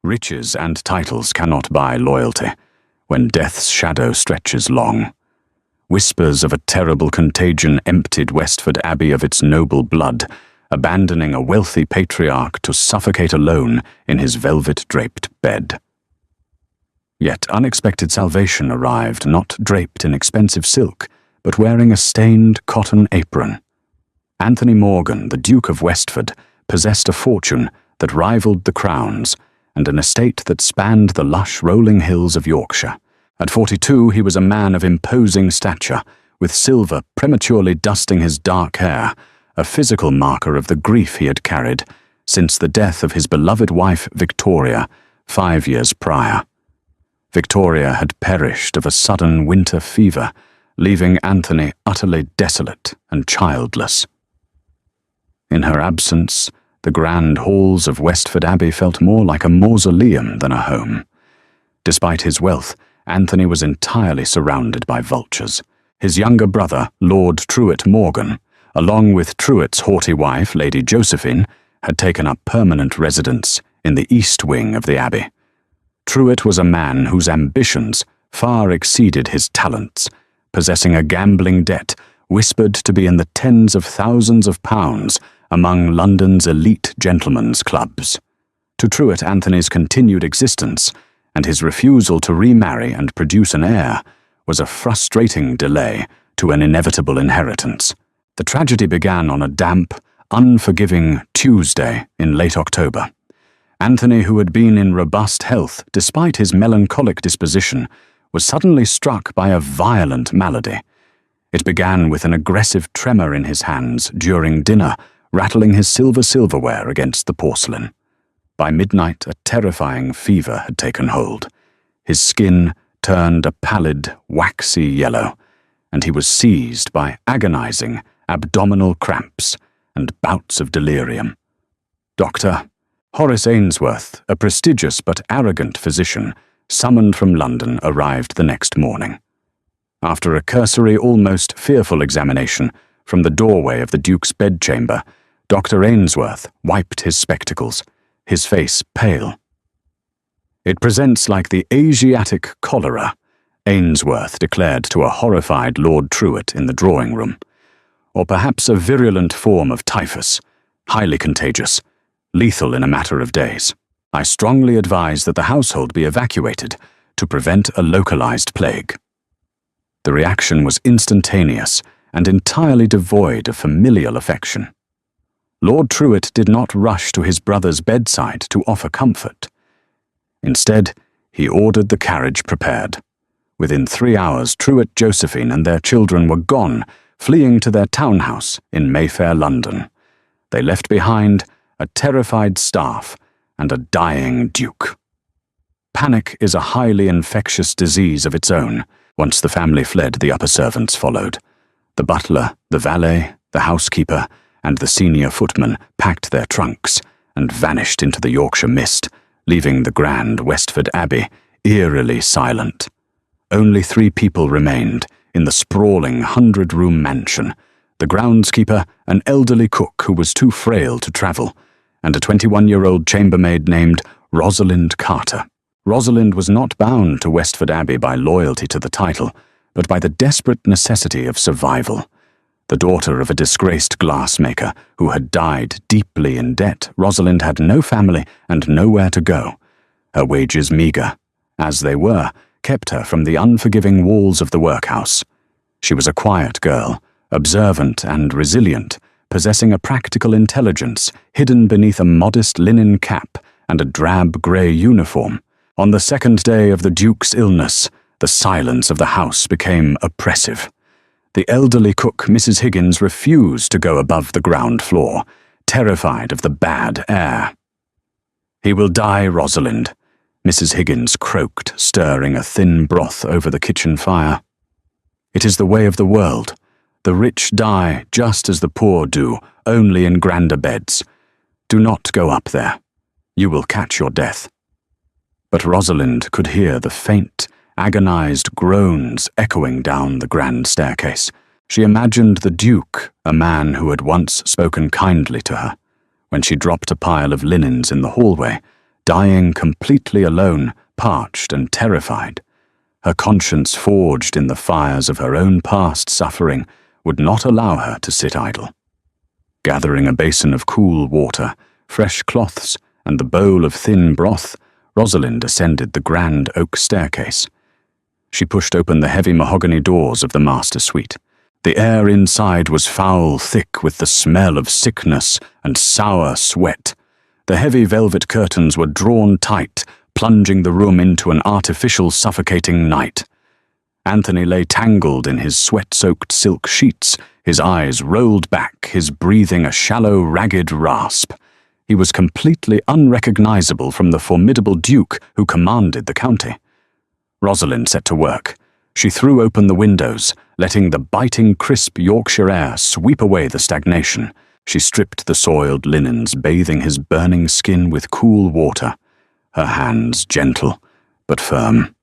Riches and titles cannot buy loyalty when death's shadow stretches long. Whispers of a terrible contagion emptied Westford Abbey of its noble blood, abandoning a wealthy patriarch to suffocate alone in his velvet-draped bed. Yet unexpected salvation arrived, not draped in expensive silk, but wearing a stained cotton apron. Anthony Morgan, the Duke of Westford, possessed a fortune that rivaled the Crown's, and an estate that spanned the lush rolling hills of Yorkshire. At 42, he was a man of imposing stature, with silver prematurely dusting his dark hair, a physical marker of the grief he had carried since the death of his beloved wife Victoria 5 years prior. Victoria had perished of a sudden winter fever, leaving Anthony utterly desolate and childless. In her absence, the grand halls of Westford Abbey felt more like a mausoleum than a home. Despite his wealth, Anthony was entirely surrounded by vultures. His younger brother, Lord Truett Morgan, along with Truett's haughty wife, Lady Josephine, had taken up permanent residence in the east wing of the abbey. Truett was a man whose ambitions far exceeded his talents, possessing a gambling debt whispered to be in the tens of thousands of pounds among London's elite gentlemen's clubs. To Truett, Anthony's continued existence and his refusal to remarry and produce an heir was a frustrating delay to an inevitable inheritance. The tragedy began on a damp, unforgiving Tuesday in late October. Anthony, who had been in robust health despite his melancholic disposition, was suddenly struck by a violent malady. It began with an aggressive tremor in his hands during dinner, rattling his silverware against the porcelain. By midnight, a terrifying fever had taken hold. His skin turned a pallid, waxy yellow, and he was seized by agonizing abdominal cramps and bouts of delirium. Dr. Horace Ainsworth, a prestigious but arrogant physician, summoned from London, arrived the next morning. After a cursory, almost fearful examination from the doorway of the Duke's bedchamber, Dr. Ainsworth wiped his spectacles, his face pale. "It presents like the Asiatic cholera," Ainsworth declared to a horrified Lord Truett in the drawing-room. "Or perhaps a virulent form of typhus, highly contagious, lethal in a matter of days. I strongly advise that the household be evacuated to prevent a localized plague." The reaction was instantaneous and entirely devoid of familial affection. Lord Truett did not rush to his brother's bedside to offer comfort. Instead, he ordered the carriage prepared. Within 3 hours, Truett, Josephine, and their children were gone, fleeing to their townhouse in Mayfair, London. They left behind a terrified staff and a dying Duke. Panic is a highly infectious disease of its own. Once the family fled, the upper servants followed. The butler, the valet, the housekeeper, and the senior footman packed their trunks and vanished into the Yorkshire mist, leaving the grand Westford Abbey eerily silent. Only 3 people remained in the sprawling 100-room mansion: the groundskeeper, an elderly cook who was too frail to travel, and a 21-year-old chambermaid named Rosalind Carter. Rosalind was not bound to Westford Abbey by loyalty to the title, but by the desperate necessity of survival. The daughter of a disgraced glassmaker who had died deeply in debt, Rosalind had no family and nowhere to go. Her wages meagre, as they were, kept her from the unforgiving walls of the workhouse. She was a quiet girl, observant and resilient, possessing a practical intelligence hidden beneath a modest linen cap and a drab grey uniform. On the second day of the Duke's illness, the silence of the house became oppressive. The elderly cook, Mrs. Higgins, refused to go above the ground floor, terrified of the bad air. "He will die, Rosalind," Mrs. Higgins croaked, stirring a thin broth over the kitchen fire. "It is the way of the world. The rich die just as the poor do, only in grander beds. Do not go up there. You will catch your death." But Rosalind could hear the faint, agonized groans echoing down the grand staircase. She imagined the Duke, a man who had once spoken kindly to her. When she dropped a pile of linens in the hallway, dying completely alone, parched and terrified. Her conscience, forged in the fires of her own past suffering, would not allow her to sit idle. Gathering a basin of cool water, fresh cloths, and the bowl of thin broth, Rosalind ascended the grand oak staircase. She pushed open the heavy mahogany doors of the master suite. The air inside was foul thick with the smell of sickness and sour sweat. The heavy velvet curtains were drawn tight, plunging the room into an artificial suffocating night. Anthony lay tangled in his sweat-soaked silk sheets, his eyes rolled back, his breathing a shallow, ragged rasp. He was completely unrecognizable from the formidable duke who commanded the county. Rosalind set to work. She threw open the windows, letting the biting, crisp Yorkshire air sweep away the stagnation. She stripped the soiled linens, bathing his burning skin with cool water, her hands gentle but firm.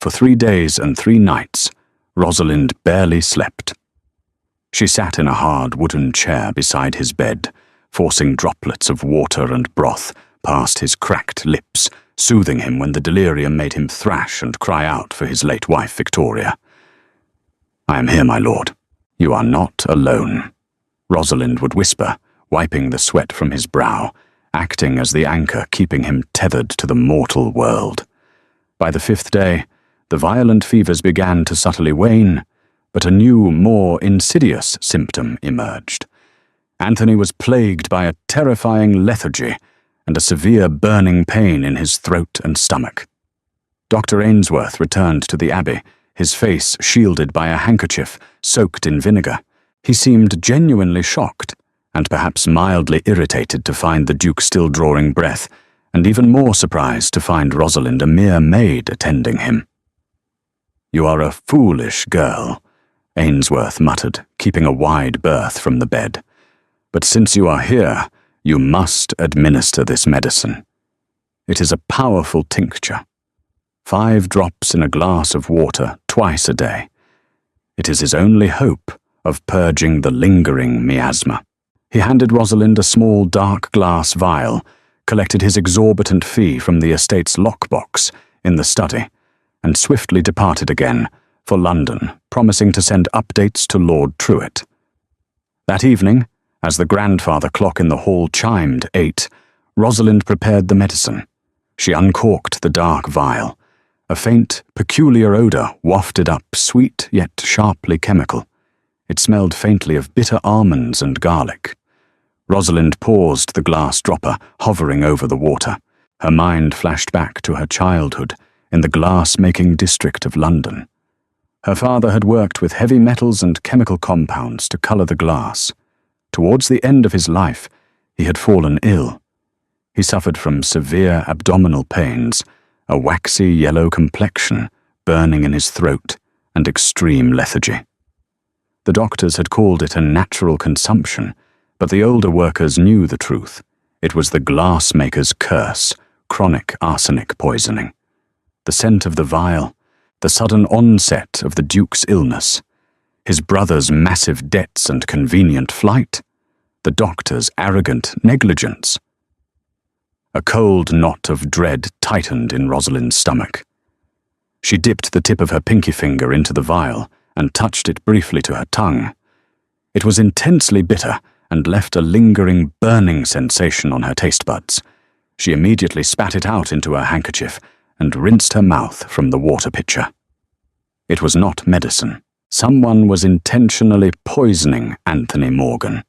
For 3 days and 3 nights, Rosalind barely slept. She sat in a hard wooden chair beside his bed, forcing droplets of water and broth past his cracked lips, soothing him when the delirium made him thrash and cry out for his late wife Victoria. "I am here, my lord. You are not alone," Rosalind would whisper, wiping the sweat from his brow, acting as the anchor keeping him tethered to the mortal world. By the 5th day, the violent fevers began to subtly wane, but a new, more insidious symptom emerged. Anthony was plagued by a terrifying lethargy and a severe burning pain in his throat and stomach. Dr. Ainsworth returned to the abbey, his face shielded by a handkerchief soaked in vinegar. He seemed genuinely shocked, and perhaps mildly irritated to find the Duke still drawing breath, and even more surprised to find Rosalind a mere maid attending him. "You are a foolish girl," Ainsworth muttered, keeping a wide berth from the bed. "But since you are here, you must administer this medicine. It is a powerful tincture. 5 drops in a glass of water twice a day. It is his only hope of purging the lingering miasma." He handed Rosalind a small dark glass vial, collected his exorbitant fee from the estate's lockbox in the study, and swiftly departed again for London, promising to send updates to Lord Truett. That evening, as the grandfather clock in the hall chimed 8, Rosalind prepared the medicine. She uncorked the dark vial. A faint, peculiar odour wafted up, sweet yet sharply chemical. It smelled faintly of bitter almonds and garlic. Rosalind paused the glass dropper, hovering over the water. Her mind flashed back to her childhood in the glass-making district of London. Her father had worked with heavy metals and chemical compounds to colour the glass. Towards the end of his life, he had fallen ill. He suffered from severe abdominal pains, a waxy yellow complexion, burning in his throat, and extreme lethargy. The doctors had called it a natural consumption, but the older workers knew the truth. It was the glassmaker's curse, chronic arsenic poisoning. The scent of the vial, the sudden onset of the Duke's illness, his brother's massive debts and convenient flight, the doctor's arrogant negligence. A cold knot of dread tightened in Rosalind's stomach. She dipped the tip of her pinky finger into the vial and touched it briefly to her tongue. It was intensely bitter and left a lingering, burning sensation on her taste buds. She immediately spat it out into her handkerchief and rinsed her mouth from the water pitcher. It was not medicine. Someone was intentionally poisoning Anthony Morgan.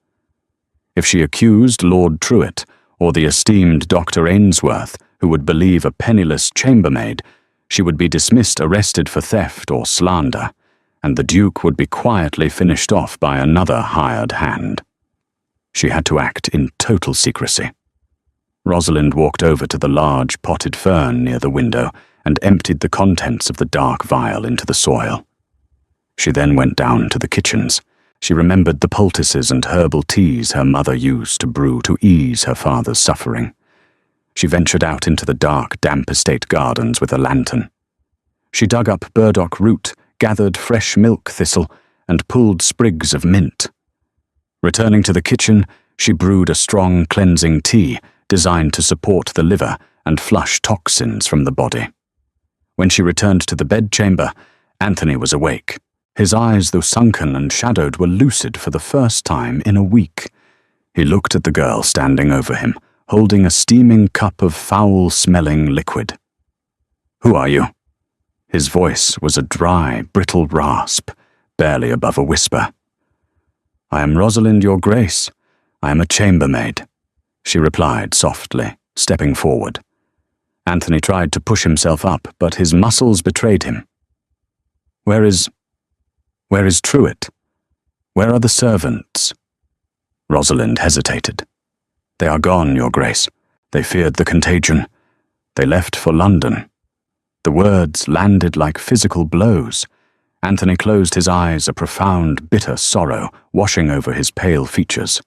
If she accused Lord Truett or the esteemed Dr. Ainsworth, who would believe a penniless chambermaid, she would be dismissed, arrested for theft or slander, and the Duke would be quietly finished off by another hired hand. She had to act in total secrecy. Rosalind walked over to the large potted fern near the window and emptied the contents of the dark vial into the soil. She then went down to the kitchens. She remembered the poultices and herbal teas her mother used to brew to ease her father's suffering. She ventured out into the dark, damp estate gardens with a lantern. She dug up burdock root, gathered fresh milk thistle, and pulled sprigs of mint. Returning to the kitchen, she brewed a strong, cleansing tea, designed to support the liver and flush toxins from the body. When she returned to the bedchamber, Anthony was awake. His eyes, though sunken and shadowed, were lucid for the first time in a week. He looked at the girl standing over him, holding a steaming cup of foul-smelling liquid. "Who are you?" His voice was a dry, brittle rasp, barely above a whisper. "I am Rosalind, your grace. I am a chambermaid," she replied softly, stepping forward. Anthony tried to push himself up, but his muscles betrayed him. Where is Truett? Where are the servants?" Rosalind hesitated. "They are gone, your grace. They feared the contagion. They left for London." The words landed like physical blows. Anthony closed his eyes, a profound, bitter sorrow washing over his pale features.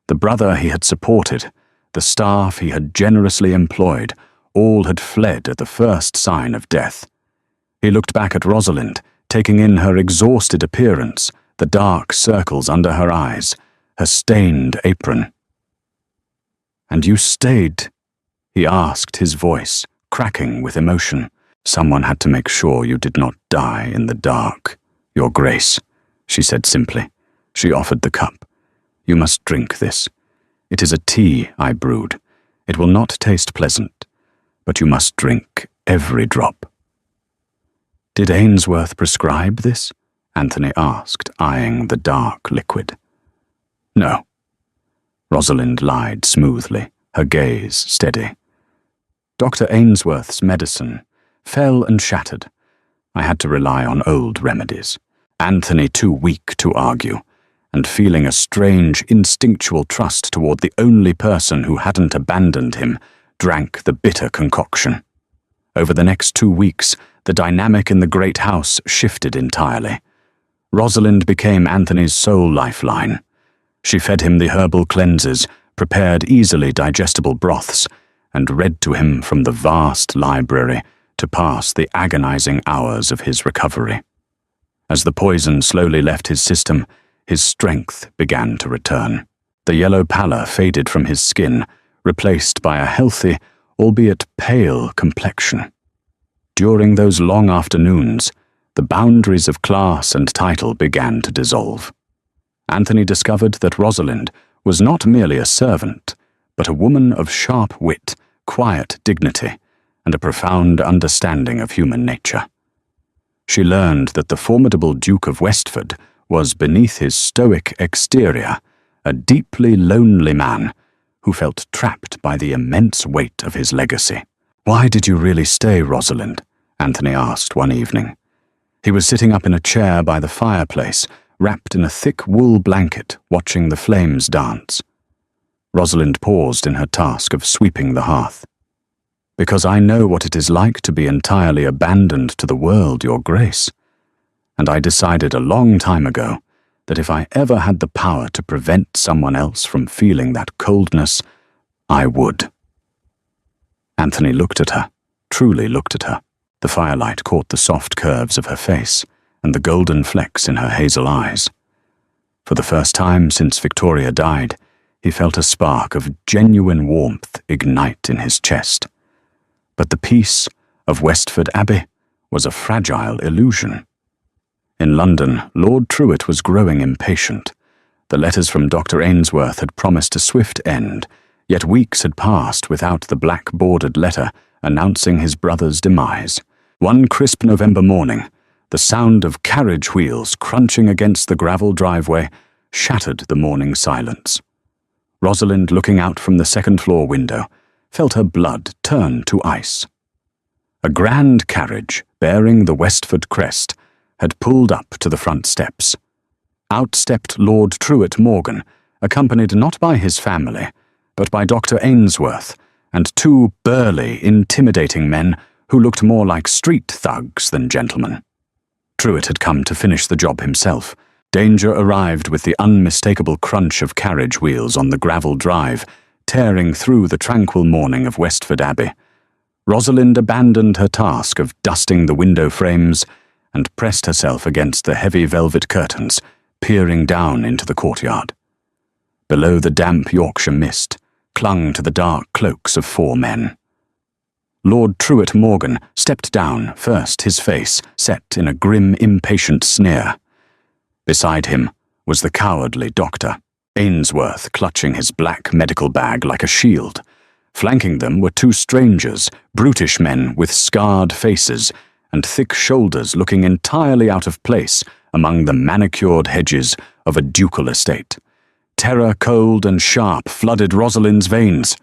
The brother he had supported, the staff he had generously employed, all had fled at the first sign of death. He looked back at Rosalind, taking in her exhausted appearance, the dark circles under her eyes, her stained apron. "And you stayed?" he asked, his voice cracking with emotion. "Someone had to make sure you did not die in the dark, your grace," she said simply. She offered the cup. "You must drink this. It is a tea I brewed. It will not taste pleasant, but you must drink every drop." "Did Ainsworth prescribe this?" Anthony asked, eyeing the dark liquid. "No." Rosalind lied smoothly, her gaze steady. "Dr. Ainsworth's medicine fell and shattered. I had to rely on old remedies. Anthony too weak to argue, and feeling a strange instinctual trust toward the only person who hadn't abandoned him, drank the bitter concoction. Over the next 2 weeks, the dynamic in the great house shifted entirely. Rosalind became Anthony's sole lifeline. She fed him the herbal cleanses, prepared easily digestible broths, and read to him from the vast library to pass the agonizing hours of his recovery. As the poison slowly left his system, his strength began to return. The yellow pallor faded from his skin, replaced by a healthy, albeit pale complexion. During those long afternoons, the boundaries of class and title began to dissolve. Anthony discovered that Rosalind was not merely a servant, but a woman of sharp wit, quiet dignity, and a profound understanding of human nature. She learned that the formidable Duke of Westford was beneath his stoic exterior, a deeply lonely man who felt trapped by the immense weight of his legacy. "Why did you really stay, Rosalind?" Anthony asked one evening. He was sitting up in a chair by the fireplace, wrapped in a thick wool blanket, watching the flames dance. Rosalind paused in her task of sweeping the hearth. "Because I know what it is like to be entirely abandoned to the world, your grace. And I decided a long time ago that if I ever had the power to prevent someone else from feeling that coldness, I would." Anthony looked at her, truly looked at her. The firelight caught the soft curves of her face and the golden flecks in her hazel eyes. For the first time since Victoria died, he felt a spark of genuine warmth ignite in his chest. But the peace of Westford Abbey was a fragile illusion. In London, Lord Truett was growing impatient. The letters from Dr. Ainsworth had promised a swift end, yet weeks had passed without the black-bordered letter announcing his brother's demise. One crisp November morning, the sound of carriage wheels crunching against the gravel driveway shattered the morning silence. Rosalind, looking out from the second-floor window, felt her blood turn to ice. A grand carriage bearing the Westford crest had pulled up to the front steps. Out stepped Lord Truett Morgan, accompanied not by his family, but by Dr. Ainsworth and 2 burly, intimidating men who looked more like street thugs than gentlemen. Truett had come to finish the job himself. Danger arrived with the unmistakable crunch of carriage wheels on the gravel drive, tearing through the tranquil morning of Westford Abbey. Rosalind abandoned her task of dusting the window frames and pressed herself against the heavy velvet curtains, peering down into the courtyard. Below the damp Yorkshire mist, clung to the dark cloaks of 4 men. Lord Truett Morgan stepped down, first his face set in a grim, impatient sneer. Beside him was the cowardly doctor, Ainsworth clutching his black medical bag like a shield. Flanking them were 2 strangers, brutish men with scarred faces and thick shoulders looking entirely out of place among the manicured hedges of a ducal estate. Terror cold and sharp flooded Rosalind's veins.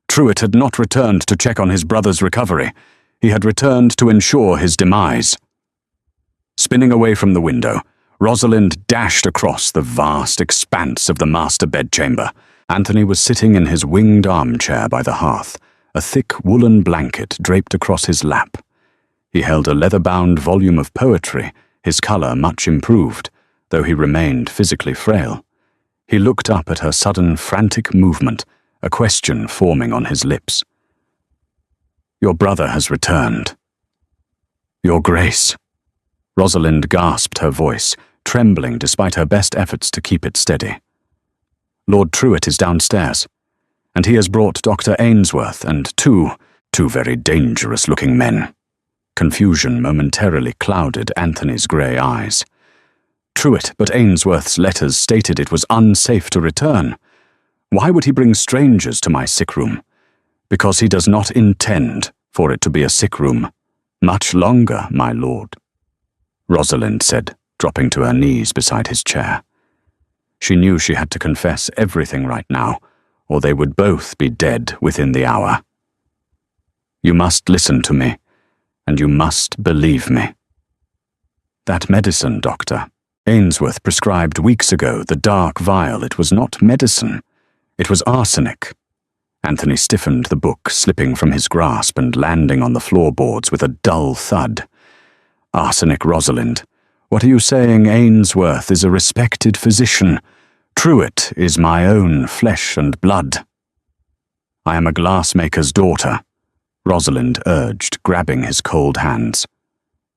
Truett had not returned to check on his brother's recovery. He had returned to ensure his demise. Spinning away from the window, Rosalind dashed across the vast expanse of the master bedchamber. Anthony was sitting in his winged armchair by the hearth, a thick woolen blanket draped across his lap. He held a leather-bound volume of poetry, his colour much improved, though he remained physically frail. He looked up at her sudden, frantic movement, a question forming on his lips. "Your brother has returned." "Your Grace." Rosalind gasped her voice, trembling despite her best efforts to keep it steady. "Lord Truett is downstairs, and he has brought Dr. Ainsworth and two very dangerous-looking men." Confusion momentarily clouded Anthony's grey eyes. Truett, but Ainsworth's letters stated it was unsafe to return. Why would he bring strangers to my sick room? Because he does not intend for it to be a sick room. Much longer, my lord, Rosalind said, dropping to her knees beside his chair. She knew she had to confess everything right now, or they would both be dead within the hour. "You must listen to me, and you must believe me." "That medicine, Doctor. Ainsworth prescribed weeks ago the dark vial. It was not medicine. It was arsenic." Anthony stiffened the book, slipping from his grasp and landing on the floorboards with a dull thud. "Arsenic, Rosalind. What are you saying? Ainsworth is a respected physician. Truett is my own flesh and blood." "I am a glassmaker's daughter," Rosalind urged, grabbing his cold hands.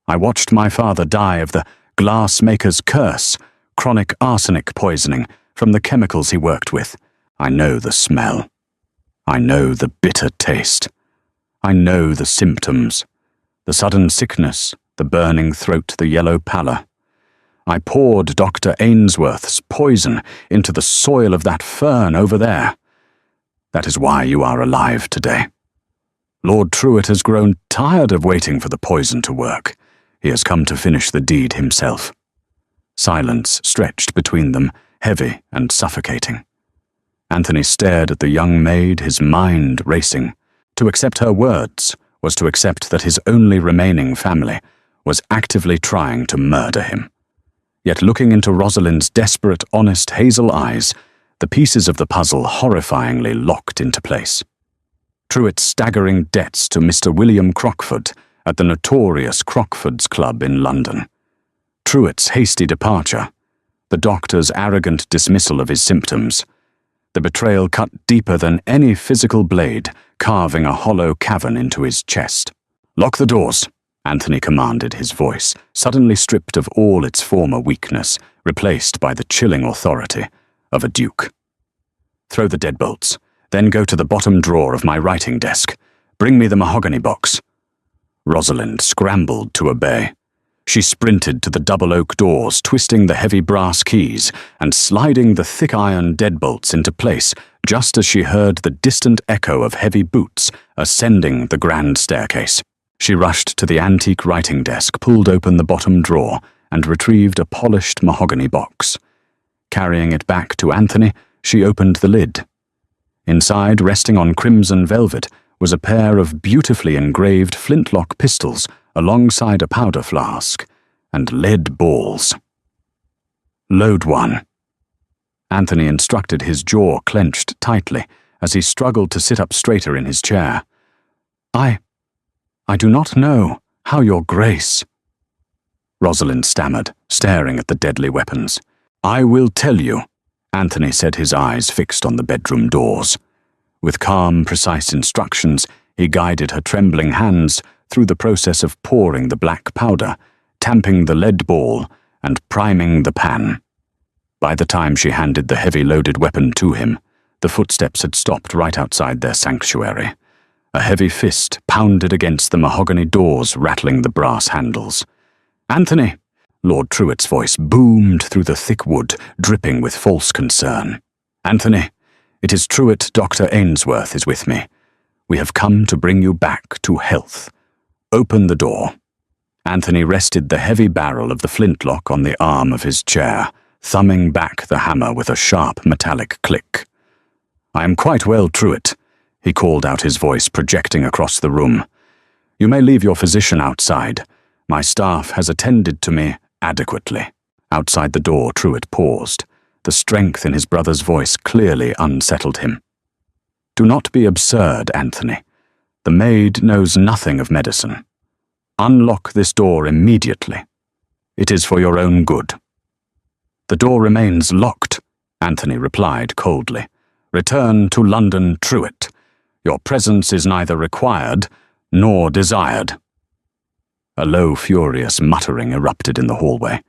"I watched my father die of the glassmaker's curse, chronic arsenic poisoning from the chemicals he worked with. I know the smell. I know the bitter taste. I know the symptoms, the sudden sickness, the burning throat, the yellow pallor. I poured Dr. Ainsworth's poison into the soil of that fern over there. That is why you are alive today. Lord Truett has grown tired of waiting for the poison to work. He has come to finish the deed himself." Silence stretched between them, heavy and suffocating. Anthony stared at the young maid, his mind racing. To accept her words was to accept that his only remaining family was actively trying to murder him. Yet looking into Rosalind's desperate, honest hazel eyes, the pieces of the puzzle horrifyingly locked into place. Truett's staggering debts to Mr. William Crockford at the notorious Crockford's Club in London. Truett's hasty departure, the doctor's arrogant dismissal of his symptoms. The betrayal cut deeper than any physical blade, carving a hollow cavern into his chest. "Lock the doors," Anthony commanded, his voice suddenly stripped of all its former weakness, replaced by the chilling authority of a duke. "Throw the deadbolts, then go to the bottom drawer of my writing desk. Bring me the mahogany box." Rosalind scrambled to obey. She sprinted to the double oak doors, twisting the heavy brass keys and sliding the thick iron deadbolts into place just as she heard the distant echo of heavy boots ascending the grand staircase. She rushed to the antique writing desk, pulled open the bottom drawer, and retrieved a polished mahogany box. Carrying it back to Anthony, she opened the lid. Inside, resting on crimson velvet, was a pair of beautifully engraved flintlock pistols alongside a powder flask and lead balls. "Load one." Anthony instructed, his jaw clenched tightly as he struggled to sit up straighter in his chair. I do not know how your grace—" Rosalind stammered, staring at the deadly weapons. "I will tell you," Anthony said, his eyes fixed on the bedroom doors. With calm, precise instructions, he guided her trembling hands through the process of pouring the black powder, tamping the lead ball, and priming the pan. By the time she handed the heavy loaded weapon to him, The footsteps had stopped right outside their sanctuary. A heavy fist pounded against the mahogany doors, rattling the brass handles. "Anthony!" Lord Truett's voice boomed through the thick wood, dripping with false concern. "Anthony, it is Truett. Dr. Ainsworth is with me. We have come to bring you back to health. Open the door." Anthony rested the heavy barrel of the flintlock on the arm of his chair, thumbing back the hammer with a sharp metallic click. "I am quite well, Truett," he called out, his voice projecting across the room. "You may leave your physician outside. My staff has attended to me adequately." Outside the door, Truett paused. The strength in his brother's voice clearly unsettled him. "Do not be absurd, Anthony. The maid knows nothing of medicine. Unlock this door immediately. It is for your own good." "The door remains locked," Anthony replied coldly. "Return to London, Truett. Your presence is neither required nor desired." A low, furious muttering erupted in the hallway.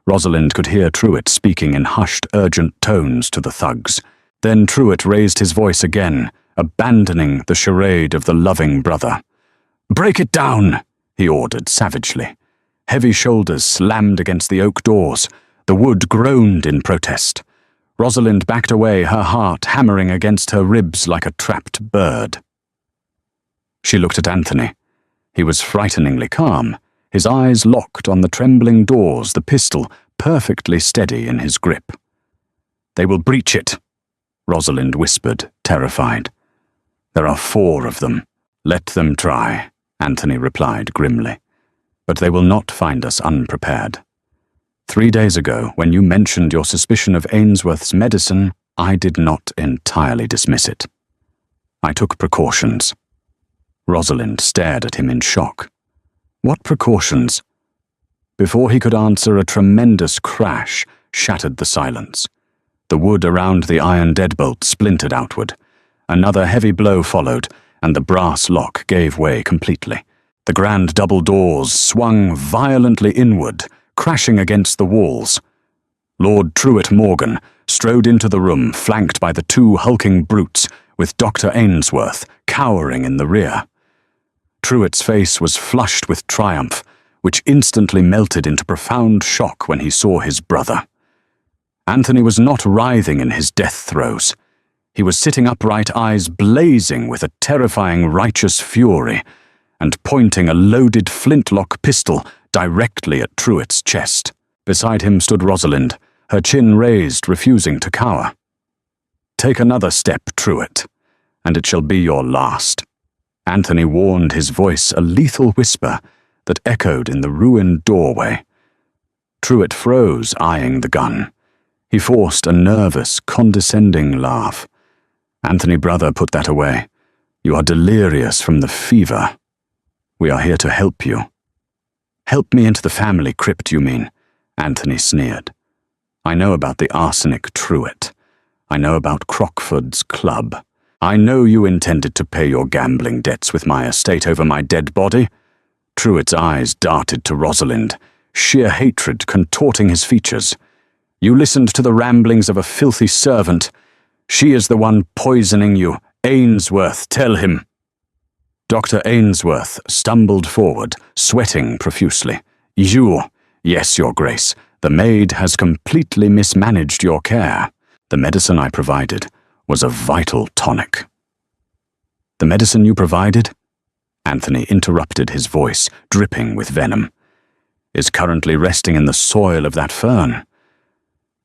Rosalind could hear Truett speaking in hushed, urgent tones to the thugs. Then Truett raised his voice again, abandoning the charade of the loving brother. "Break it down!" he ordered savagely. Heavy shoulders slammed against the oak doors. The wood groaned in protest. Rosalind backed away, her heart hammering against her ribs like a trapped bird. She looked at Anthony. He was frighteningly calm, his eyes locked on the trembling doors, the pistol perfectly steady in his grip. "They will breach it," Rosalind whispered, terrified. "There are 4 of them. Let them try," Anthony replied grimly. "But they will not find us unprepared. 3 days ago, when you mentioned your suspicion of Ainsworth's medicine, I did not entirely dismiss it. I took precautions." Rosalind stared at him in shock. "What precautions?" Before he could answer, a tremendous crash shattered the silence. The wood around the iron deadbolt splintered outward. Another heavy blow followed, and the brass lock gave way completely. The grand double doors swung violently inward, crashing against the walls. Lord Truett Morgan strode into the room, flanked by the 2 hulking brutes, with Dr. Ainsworth cowering in the rear. Truett's face was flushed with triumph, which instantly melted into profound shock when he saw his brother. Anthony was not writhing in his death throes. He was sitting upright, eyes blazing with a terrifying righteous fury, and pointing a loaded flintlock pistol directly at Truett's chest. Beside him stood Rosalind, her chin raised, refusing to cower. "Take another step, Truett, and it shall be your last." Anthony warned, his voice a lethal whisper that echoed in the ruined doorway. Truett froze, eyeing the gun. He forced a nervous, condescending laugh. "Anthony, brother, put that away. You are delirious from the fever. We are here to help you." "Help me into the family crypt, you mean?" Anthony sneered. "I know about the arsenic Truett. I know about Crockford's club. I know you intended to pay your gambling debts with my estate over my dead body." Truett's eyes darted to Rosalind, sheer hatred contorting his features. "You listened to the ramblings of a filthy servant. She is the one poisoning you. Ainsworth, tell him." Dr. Ainsworth stumbled forward, sweating profusely. Yes, Your Grace. The maid has completely mismanaged your care. The medicine I provided was a vital tonic." "The medicine you provided?" Anthony interrupted, his voice dripping with venom. "Is currently resting in the soil of that fern.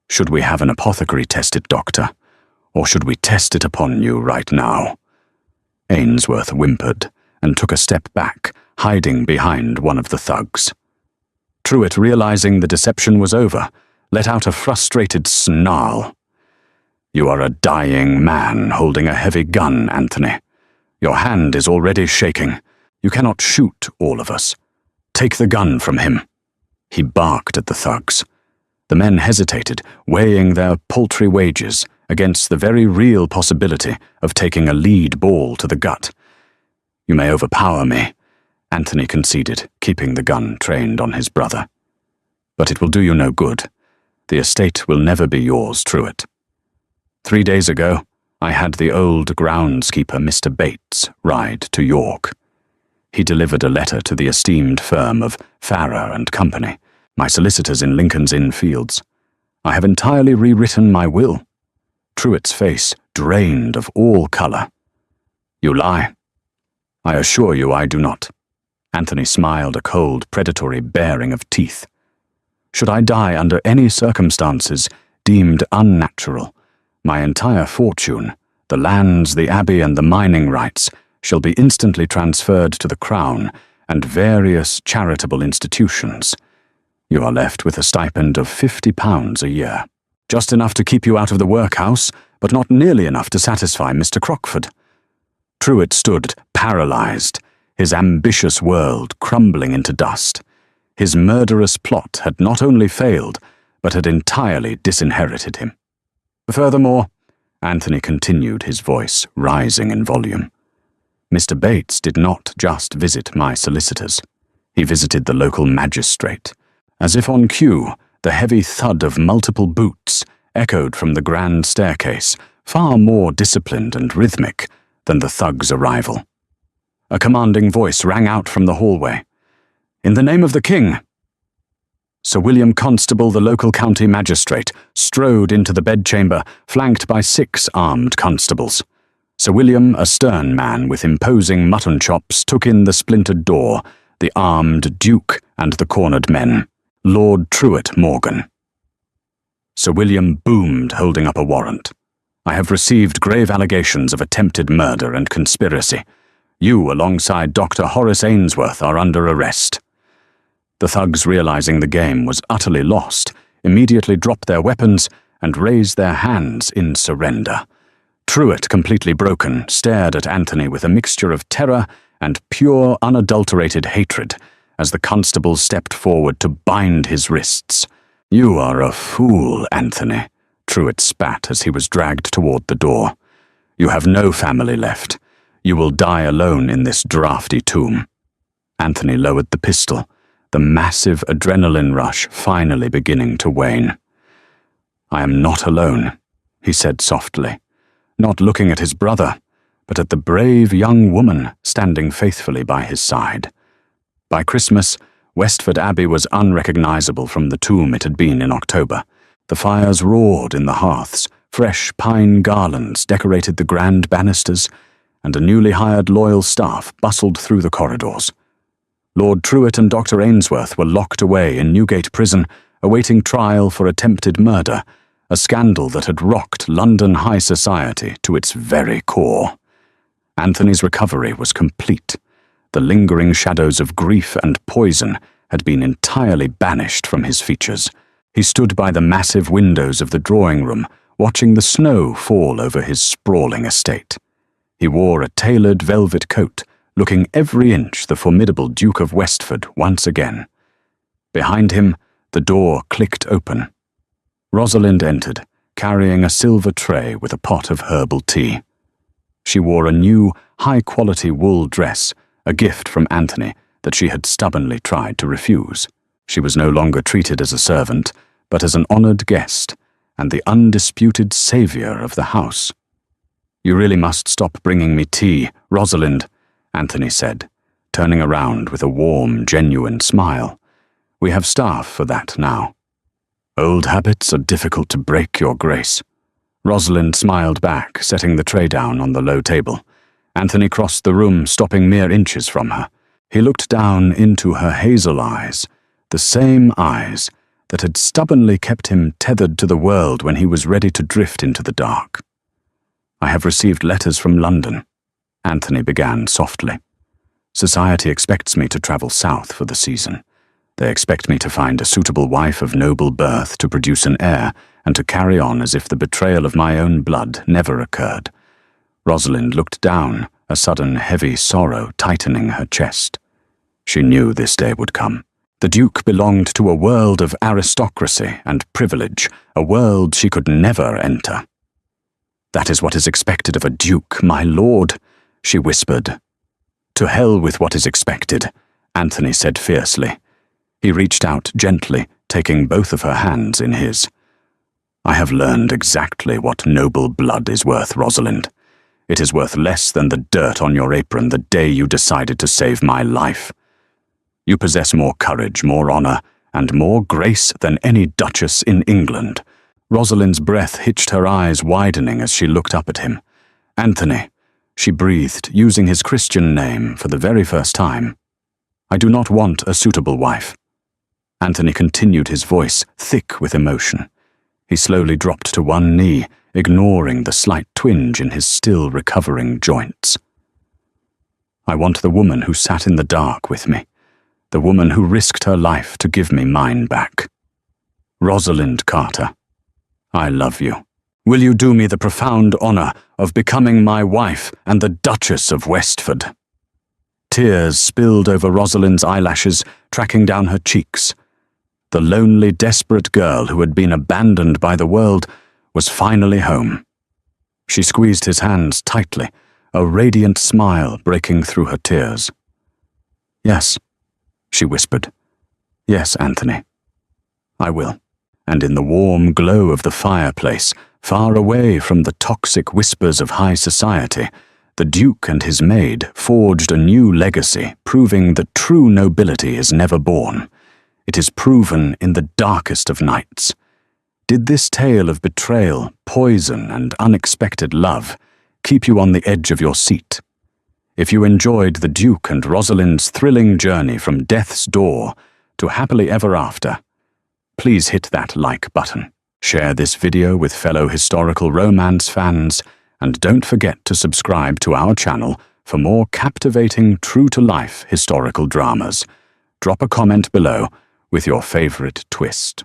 Should we have an apothecary test it, Doctor? Or should we test it upon you right now?" Ainsworth whimpered and took a step back, hiding behind one of the thugs. Truett, realizing the deception was over, let out a frustrated snarl. "You are a dying man holding a heavy gun, Anthony. Your hand is already shaking. You cannot shoot all of us. Take the gun from him." He barked at the thugs. The men hesitated, weighing their paltry wages against the very real possibility of taking a lead ball to the gut. "You may overpower me," Anthony conceded, keeping the gun trained on his brother. "But it will do you no good. The estate will never be yours, Truett. 3 days ago, I had the old groundskeeper Mr. Bates ride to York. He delivered a letter to the esteemed firm of Farrer and Company, my solicitors in Lincoln's Inn Fields. I have entirely rewritten my will. Truett's face drained of all colour. You lie. I assure you I do not. Anthony smiled a cold, predatory baring of teeth. Should I die under any circumstances deemed unnatural, my entire fortune, the lands, the abbey, and the mining rights, shall be instantly transferred to the Crown and various charitable institutions. You are left with a stipend of £50 a year. Just enough to keep you out of the workhouse, but not nearly enough to satisfy Mr. Crockford. Truett stood paralysed, his ambitious world crumbling into dust. His murderous plot had not only failed, but had entirely disinherited him. Furthermore, Anthony continued, his voice rising in volume, Mr. Bates did not just visit my solicitors. He visited the local magistrate. As if on cue, the heavy thud of multiple boots echoed from the grand staircase, far more disciplined and rhythmic than the thug's arrival. A commanding voice rang out from the hallway. In the name of the king! Sir William Constable, the local county magistrate, strode into the bedchamber, flanked by 6 armed constables. Sir William, a stern man with imposing mutton chops, took in the splintered door, the armed Duke and the cornered men. Lord Truett Morgan. Sir William boomed, holding up a warrant. I have received grave allegations of attempted murder and conspiracy. You, alongside Dr. Horace Ainsworth, are under arrest. The thugs, realizing the game was utterly lost, immediately dropped their weapons and raised their hands in surrender. Truett, completely broken, stared at Anthony with a mixture of terror and pure, unadulterated hatred as the constable stepped forward to bind his wrists. You are a fool, Anthony, Truett spat as he was dragged toward the door. You have no family left. You will die alone in this draughty tomb. Anthony lowered the pistol, the massive adrenaline rush finally beginning to wane. I am not alone, he said softly, not looking at his brother, but at the brave young woman standing faithfully by his side. By Christmas, Westford Abbey was unrecognizable from the tomb it had been in October. The fires roared in the hearths, fresh pine garlands decorated the grand banisters, and a newly hired loyal staff bustled through the corridors. Lord Truett and Dr. Ainsworth were locked away in Newgate Prison, awaiting trial for attempted murder, a scandal that had rocked London high society to its very core. Anthony's recovery was complete. The lingering shadows of grief and poison had been entirely banished from his features. He stood by the massive windows of the drawing room, watching the snow fall over his sprawling estate. He wore a tailored velvet coat, looking every inch the formidable Duke of Westford once again. Behind him, the door clicked open. Rosalind entered, carrying a silver tray with a pot of herbal tea. She wore a new, high-quality wool dress, a gift from Anthony that she had stubbornly tried to refuse. She was no longer treated as a servant, but as an honored guest, and the undisputed savior of the house. You really must stop bringing me tea, Rosalind, Anthony said, turning around with a warm, genuine smile. We have staff for that now. Old habits are difficult to break, Your Grace. Rosalind smiled back, setting the tray down on the low table. Anthony crossed the room, stopping mere inches from her. He looked down into her hazel eyes, the same eyes that had stubbornly kept him tethered to the world when he was ready to drift into the dark. I have received letters from London, Anthony began softly. Society expects me to travel south for the season. They expect me to find a suitable wife of noble birth to produce an heir and to carry on as if the betrayal of my own blood never occurred. Rosalind looked down, a sudden heavy sorrow tightening her chest. She knew this day would come. The Duke belonged to a world of aristocracy and privilege, a world she could never enter. That is what is expected of a duke, my lord, she whispered. To hell with what is expected, Anthony said fiercely. He reached out gently, taking both of her hands in his. I have learned exactly what noble blood is worth, Rosalind. It is worth less than the dirt on your apron the day you decided to save my life. You possess more courage, more honor, and more grace than any duchess in England. Rosalind's breath hitched, her eyes widening as she looked up at him. Anthony, she breathed, using his Christian name for the very first time. I do not want a suitable wife. Anthony continued, his voice thick with emotion. He slowly dropped to one knee, ignoring the slight twinge in his still recovering joints. I want the woman who sat in the dark with me, the woman who risked her life to give me mine back. Rosalind Carter, I love you. Will you do me the profound honor of becoming my wife and the Duchess of Westford? Tears spilled over Rosalind's eyelashes, tracking down her cheeks. The lonely, desperate girl who had been abandoned by the world was finally home. She squeezed his hands tightly, a radiant smile breaking through her tears. Yes, she whispered. Yes, Anthony. I will. And in the warm glow of the fireplace, far away from the toxic whispers of high society, the Duke and his maid forged a new legacy, proving that true nobility is never born. It is proven in the darkest of nights. Did this tale of betrayal, poison, and unexpected love keep you on the edge of your seat? If you enjoyed the Duke and Rosalind's thrilling journey from death's door to happily ever after, please hit that like button. Share this video with fellow historical romance fans, and don't forget to subscribe to our channel for more captivating, true-to-life historical dramas. Drop a comment below with your favorite twist.